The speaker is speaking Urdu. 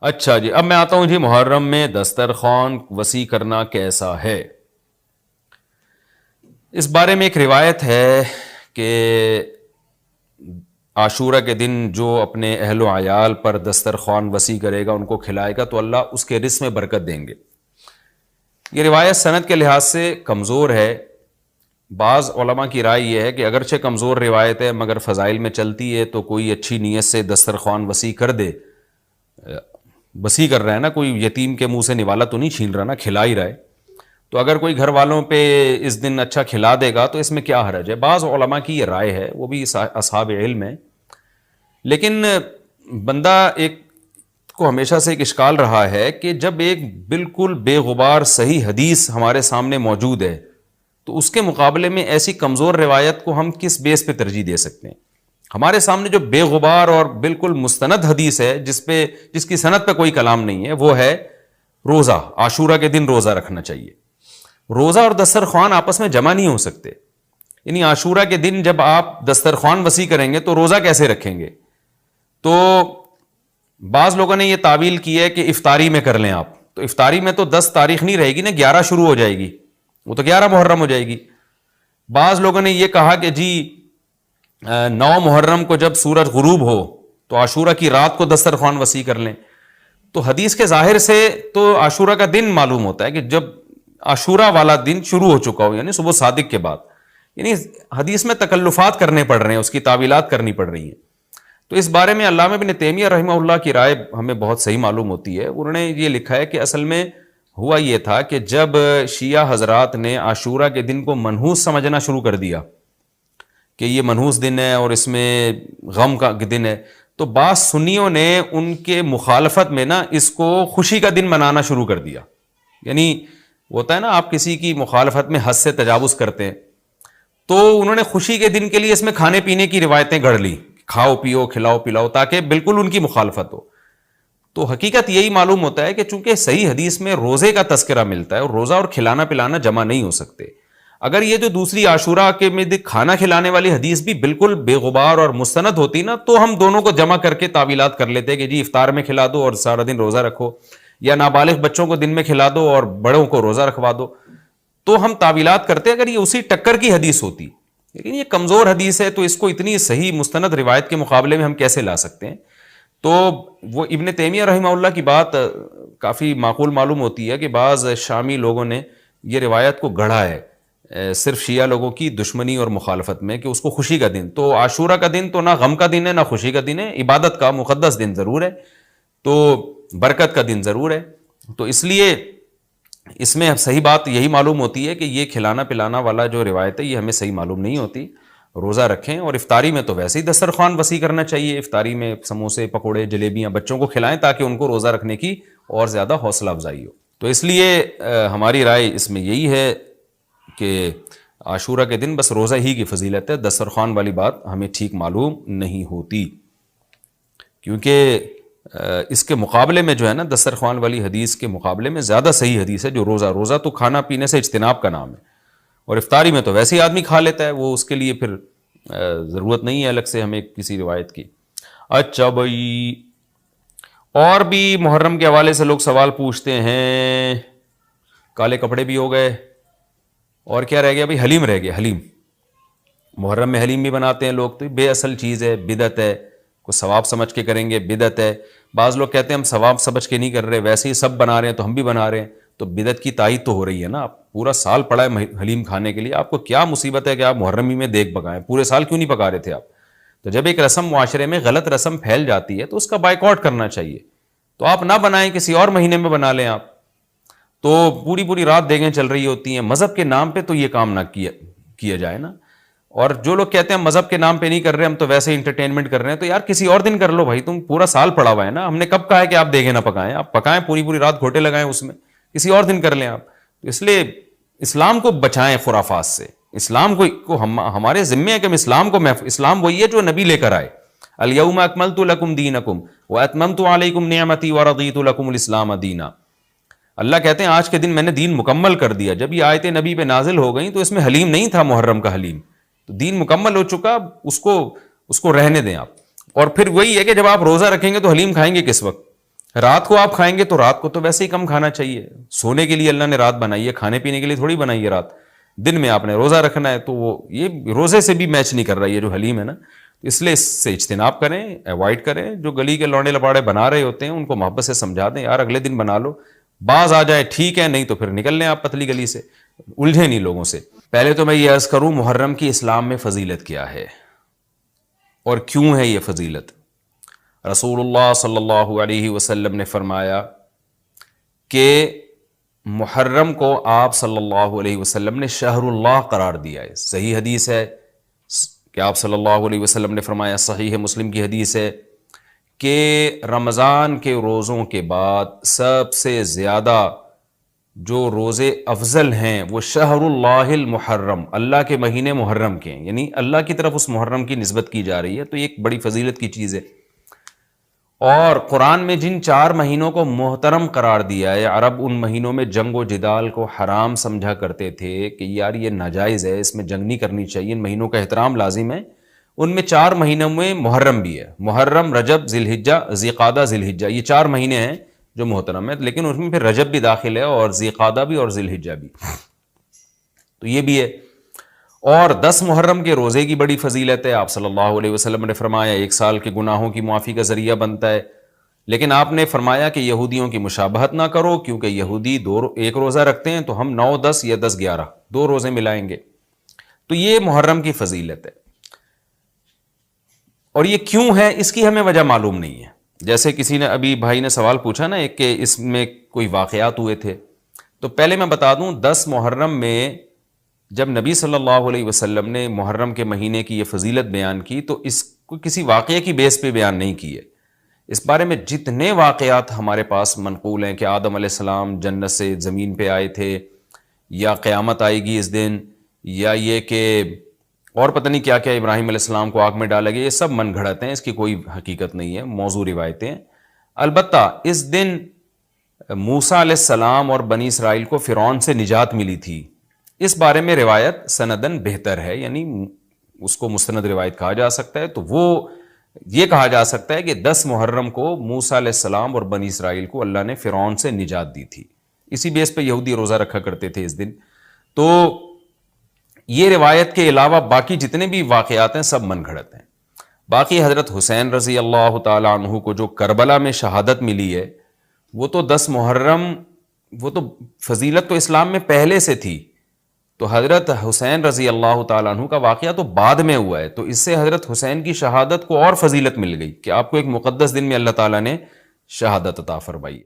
اچھا جی، اب میں آتا ہوں جی محرم میں دسترخوان وسیع کرنا کیسا ہے. اس بارے میں ایک روایت ہے کہ عاشورہ کے دن جو اپنے اہل و عیال پر دسترخوان وسیع کرے گا، ان کو کھلائے گا، تو اللہ اس کے رزق میں برکت دیں گے. یہ روایت سند کے لحاظ سے کمزور ہے. بعض علماء کی رائے یہ ہے کہ اگرچہ کمزور روایت ہے مگر فضائل میں چلتی ہے، تو کوئی اچھی نیت سے دسترخوان وسیع کر دے. وسیع کر رہا ہے نا، کوئی یتیم کے منہ سے نوالا تو نہیں چھین رہا نا، کھلا ہی رہا ہے. تو اگر کوئی گھر والوں پہ اس دن اچھا کھلا دے گا تو اس میں کیا حرج ہے. بعض علماء کی یہ رائے ہے، وہ بھی اصحاب علم ہے. لیکن بندہ ایک کو ہمیشہ سے ایک اشکال رہا ہے کہ جب ایک بالکل بے غبار صحیح حدیث ہمارے سامنے موجود ہے تو اس کے مقابلے میں ایسی کمزور روایت کو ہم کس بیس پہ ترجیح دے سکتے ہیں. ہمارے سامنے جو بے غبار اور بالکل مستند حدیث ہے، جس کی سند پہ کوئی کلام نہیں ہے، وہ ہے روزہ. عاشورہ کے دن روزہ رکھنا چاہیے. روزہ اور دسترخوان آپس میں جمع نہیں ہو سکتے. یعنی عاشورہ کے دن جب آپ دسترخوان وسیع کریں گے تو روزہ کیسے رکھیں گے؟ تو بعض لوگوں نے یہ تعویل کی ہے کہ افطاری میں کر لیں آپ. تو افطاری میں تو 10 تاریخ نہیں رہے گی نا، 11 شروع ہو جائے گی، وہ تو 11 محرم ہو جائے گی. بعض لوگوں نے یہ کہا کہ جی 9 محرم کو جب سورج غروب ہو تو عاشورہ کی رات کو دسترخوان وسیع کر لیں. تو حدیث کے ظاہر سے تو عاشورہ کا دن معلوم ہوتا ہے کہ جب عاشورہ والا دن شروع ہو چکا ہو، یعنی صبح صادق کے بعد. یعنی حدیث میں تکلفات کرنے پڑ رہے ہیں، اس کی تعویلات کرنی پڑ رہی ہیں. تو اس بارے میں علامہ ابن تیمیہ رحمہ اللہ کی رائے ہمیں بہت صحیح معلوم ہوتی ہے. انہوں نے یہ لکھا ہے کہ اصل میں ہوا یہ تھا کہ جب شیعہ حضرات نے عاشورہ کے دن کو منحوس سمجھنا شروع کر دیا کہ یہ منحوس دن ہے اور اس میں غم کا دن ہے، تو بعض سنیوں نے ان کے مخالفت میں نا اس کو خوشی کا دن منانا شروع کر دیا. یعنی ہوتا ہے نا، آپ کسی کی مخالفت میں حد سے تجاوز کرتے ہیں، تو انہوں نے خوشی کے دن کے لیے اس میں کھانے پینے کی روایتیں گڑھ لی، کھاؤ پیو کھلاؤ پلاؤ، تاکہ بالکل ان کی مخالفت ہو. تو حقیقت یہی معلوم ہوتا ہے کہ چونکہ صحیح حدیث میں روزے کا تذکرہ ملتا ہے، اور روزہ اور کھلانا پلانا جمع نہیں ہو سکتے. اگر یہ جو دوسری عاشورہ کے میں کھانا کھلانے والی حدیث بھی بالکل بے غبار اور مستند ہوتی نا، تو ہم دونوں کو جمع کر کے تعویلات کر لیتے کہ جی افطار میں کھلا دو اور سارا دن روزہ رکھو، یا نابالغ بچوں کو دن میں کھلا دو اور بڑوں کو روزہ رکھوا دو. تو ہم تعویلات کرتے اگر یہ اسی ٹکر کی حدیث ہوتی. لیکن یہ کمزور حدیث ہے، تو اس کو اتنی صحیح مستند روایت کے مقابلے میں ہم کیسے لا سکتے ہیں؟ تو وہ ابن تیمیہ رحمہ اللہ کی بات کافی معقول معلوم ہوتی ہے کہ بعض شامی لوگوں نے یہ روایت کو گڑھا ہے صرف شیعہ لوگوں کی دشمنی اور مخالفت میں، کہ اس کو خوشی کا دن. تو عاشورہ کا دن تو نہ غم کا دن ہے نہ خوشی کا دن ہے، عبادت کا مقدس دن ضرور ہے، تو برکت کا دن ضرور ہے. تو اس لیے اس میں صحیح بات یہی معلوم ہوتی ہے کہ یہ کھلانا پلانا والا جو روایت ہے یہ ہمیں صحیح معلوم نہیں ہوتی. روزہ رکھیں، اور افطاری میں تو ویسے ہی دسترخوان وسیع کرنا چاہیے. افطاری میں سموسے پکوڑے جلیبیاں بچوں کو کھلائیں تاکہ ان کو روزہ رکھنے کی اور زیادہ حوصلہ افزائی ہو. تو اس لیے ہماری رائے اس میں یہی ہے کہ عاشورہ کے دن بس روزہ ہی کی فضیلت ہے، دسترخوان والی بات ہمیں ٹھیک معلوم نہیں ہوتی. کیونکہ اس کے مقابلے میں جو ہے نا، دسترخوان والی حدیث کے مقابلے میں زیادہ صحیح حدیث ہے جو روزہ تو کھانا پینے سے اجتناب کا نام ہے، اور افطاری میں تو ویسے ہی آدمی کھا لیتا ہے، وہ اس کے لیے پھر ضرورت نہیں ہے الگ سے ہمیں کسی روایت کی. اچھا بھائی، اور بھی محرم کے حوالے سے لوگ سوال پوچھتے ہیں. کالے کپڑے بھی ہو گئے، اور کیا رہ گیا بھائی؟ حلیم رہ گیا. حلیم محرم میں حلیم بھی بناتے ہیں لوگ، تو بے اصل چیز ہے، بدعت ہے. کوئی ثواب سمجھ کے کریں گے بدعت ہے. بعض لوگ کہتے ہیں ہم ثواب سمجھ کے نہیں کر رہے، ویسے ہی سب بنا رہے ہیں تو ہم بھی بنا رہے ہیں. تو بدعت کی تائید تو ہو رہی ہے نا. آپ پورا سال پڑا ہے حلیم کھانے کے لیے، آپ کو کیا مصیبت ہے کہ آپ محرم ہی میں دیگ پکائیں؟ پورے سال کیوں نہیں پکا رہے تھے آپ؟ تو جب ایک رسم معاشرے میں غلط رسم پھیل جاتی ہے تو اس کا بائیکاٹ کرنا چاہیے. تو آپ نہ بنائیں، کسی اور مہینے میں بنا لیں آپ. تو پوری رات دیگیں چل رہی ہوتی ہیں. مذہب کے نام پہ تو یہ کام نہ کیا جائے نا. اور جو لوگ کہتے ہیں مذہب کے نام پہ نہیں کر رہے، ہم تو ویسے انٹرٹینمنٹ کر رہے ہیں، تو یار کسی اور دن کر لو بھائی. تم پورا سال پڑا ہوا ہے نا، ہم نے کب کہا ہے کہ آپ دیگیں نہ پکائیں؟ آپ پکائیں، پوری رات گھوٹے لگائیں اس میں، کسی اور دن کر لیں آپ. اس لیے اسلام کو بچائیں خرافات سے. اسلام کو ہمارے ذمے ہے کہ ہم اسلام کو اسلام وہی ہے جو نبی لے کر آئے. الیوم اکملت لکم دینکم واتممت علیکم نعمتی ورضیت لکم الاسلام دینا. اللہ کہتے ہیں آج کے دن میں نے دین مکمل کر دیا. جب یہ آیتیں نبی پہ نازل ہو گئیں تو اس میں حلیم نہیں تھا، محرم کا حلیم. تو دین مکمل ہو چکا، اس کو رہنے دیں آپ. اور پھر وہی ہے کہ جب آپ روزہ رکھیں گے تو حلیم کھائیں گے کس وقت؟ رات کو آپ کھائیں گے تو رات کو تو ویسے ہی کم کھانا چاہیے، سونے کے لیے اللہ نے رات بنائی ہے، کھانے پینے کے لیے تھوڑی بنائی ہے رات، دن میں آپ نے روزہ رکھنا ہے، تو وہ یہ روزے سے بھی میچ نہیں کر رہا یہ جو حلیم ہے نا، اس لیے اس سے اجتناب کریں، ایوائڈ کریں۔ جو گلی کے لونڈے لپاڑے بنا رہے ہوتے ہیں ان کو محبت سے سمجھا دیں، یار اگلے دن بنا لو، باز آ جائے ٹھیک ہے، نہیں تو پھر نکل لیں آپ پتلی گلی سے، الجھے نہیں لوگوں سے۔ پہلے تو میں یہ عرض کروں محرم کی اسلام میں فضیلت کیا ہے اور کیوں ہے یہ فضیلت۔ رسول اللہ صلی اللہ علیہ وسلم نے فرمایا کہ محرم کو آپ صلی اللہ علیہ وسلم نے شہر اللہ قرار دیا ہے۔ صحیح حدیث ہے کہ آپ صلی اللہ علیہ وسلم نے فرمایا، صحیح مسلم کی حدیث ہے کہ رمضان کے روزوں کے بعد سب سے زیادہ جو روزے افضل ہیں وہ شہر اللہ المحرم، اللہ کے مہینے محرم کے ہیں، یعنی اللہ کی طرف اس محرم کی نسبت کی جا رہی ہے، تو یہ ایک بڑی فضیلت کی چیز ہے۔ اور قرآن میں جن 4 مہینوں کو محترم قرار دیا ہے، عرب ان مہینوں میں جنگ و جدال کو حرام سمجھا کرتے تھے کہ یار یہ ناجائز ہے، اس میں جنگ نہیں کرنی چاہیے، ان مہینوں کا احترام لازم ہے۔ ان میں 4 مہینوں میں محرم بھی ہے، محرم، رجب، ذی الحجہ، ذی قعدہ، ذی الحجہ، یہ 4 مہینے ہیں جو محترم ہے، لیکن اس میں پھر رجب بھی داخل ہے اور ذی قعدہ بھی اور ذی الحجہ بھی، تو یہ بھی ہے۔ اور 10 محرم کے روزے کی بڑی فضیلت ہے، آپ صلی اللہ علیہ وسلم نے فرمایا 1 سال کے گناہوں کی معافی کا ذریعہ بنتا ہے، لیکن آپ نے فرمایا کہ یہودیوں کی مشابہت نہ کرو، کیونکہ یہودی 1 روزہ رکھتے ہیں تو ہم 9، 10 یا 10، 11 2 روزے ملائیں گے، تو یہ محرم کی فضیلت ہے۔ اور یہ کیوں ہے اس کی ہمیں وجہ معلوم نہیں ہے۔ جیسے کسی نے ابھی بھائی نے سوال پوچھا نا ایک کہ اس میں کوئی واقعات ہوئے تھے، تو پہلے میں بتا دوں 10 محرم میں جب نبی صلی اللہ علیہ وسلم نے محرم کے مہینے کی یہ فضیلت بیان کی تو اس کو کسی واقعے کی بیس پہ بیان نہیں کی ہے۔ اس بارے میں جتنے واقعات ہمارے پاس منقول ہیں کہ آدم علیہ السلام جنت سے زمین پہ آئے تھے، یا قیامت آئے گی اس دن، یا یہ کہ اور پتہ نہیں کیا کیا ابراہیم علیہ السلام کو آگ میں ڈالا گیا، یہ سب من گھڑت ہیں، اس کی کوئی حقیقت نہیں ہے، موضوع روایتیں ہیں۔ البتہ اس دن موسیٰ علیہ السلام اور بنی اسرائیل کو فرعون سے نجات ملی تھی، اس بارے میں روایت سندن بہتر ہے، یعنی اس کو مستند روایت کہا جا سکتا ہے۔ تو وہ یہ کہا جا سکتا ہے کہ 10 محرم کو موسیٰ علیہ السلام اور بنی اسرائیل کو اللہ نے فرعون سے نجات دی تھی، اسی بیس پہ یہودی روزہ رکھا کرتے تھے اس دن۔ تو یہ روایت کے علاوہ باقی جتنے بھی واقعات ہیں سب من گھڑت ہیں۔ باقی حضرت حسین رضی اللہ تعالی عنہ کو جو کربلا میں شہادت ملی ہے، وہ تو 10 محرم، وہ تو فضیلت تو اسلام میں پہلے سے تھی، تو حضرت حسین رضی اللہ تعالیٰ عنہ کا واقعہ تو بعد میں ہوا ہے، تو اس سے حضرت حسین کی شہادت کو اور فضیلت مل گئی کہ آپ کو ایک مقدس دن میں اللہ تعالیٰ نے شہادت عطا فرمائی۔